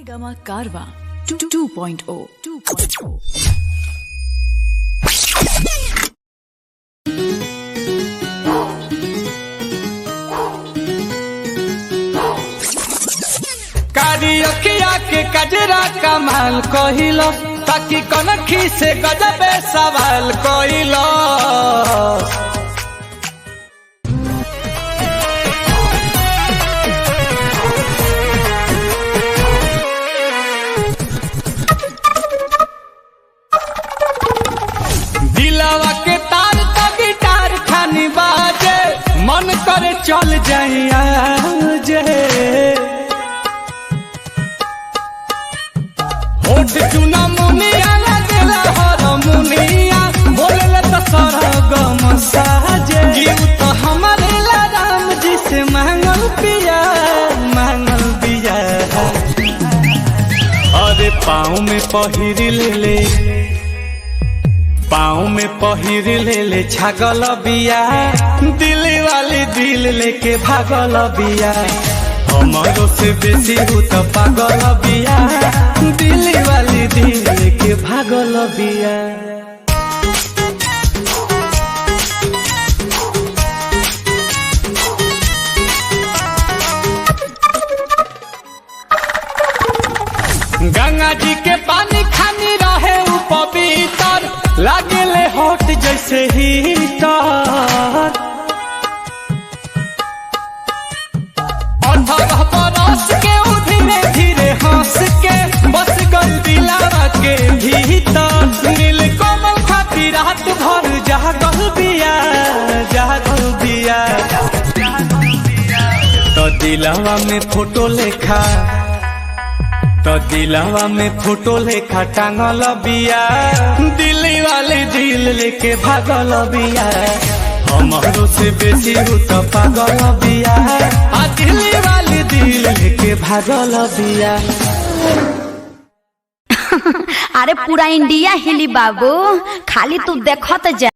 Gama Karwa 2.0 कारी अखिया के कजरा कमाल कहिलो ताकि कनखी से गजबे सवाल कहिलो। दिलवा के तार तो गिटार खानी बाजे मन करे चल जाइया जे होठ चुना मुनिया लगेला हर मुनिया बोले तो सरगम साजे जीव तो हमारे ला राम जी से मांगल पिया अरे पाँव में पहिर ले छागल बिया दिल वाली दिल लेके भागल बिया हमारो से बेसी हूँ तो पागल बिया दिल वाली दिल लेके भागल बिया। गंगा जी के पानी खानी रहे उ पवित्र लागेले होट जैसे हीटर 18 बरस के उ धीरे धीरे हंस के बस गल दिलावा के भीतर नील कमल खाती रात भर जागल बिया तो दिलावा में फोटो लेखा टांगल बिया दिल वाले दिल लेके भागल बिया हमारो से बेसी हूँ तो पागल बिया दिल वाले दिल लेके भागल बिया। अरे पूरा इंडिया हिली बाबू, खाली तू देखत जा।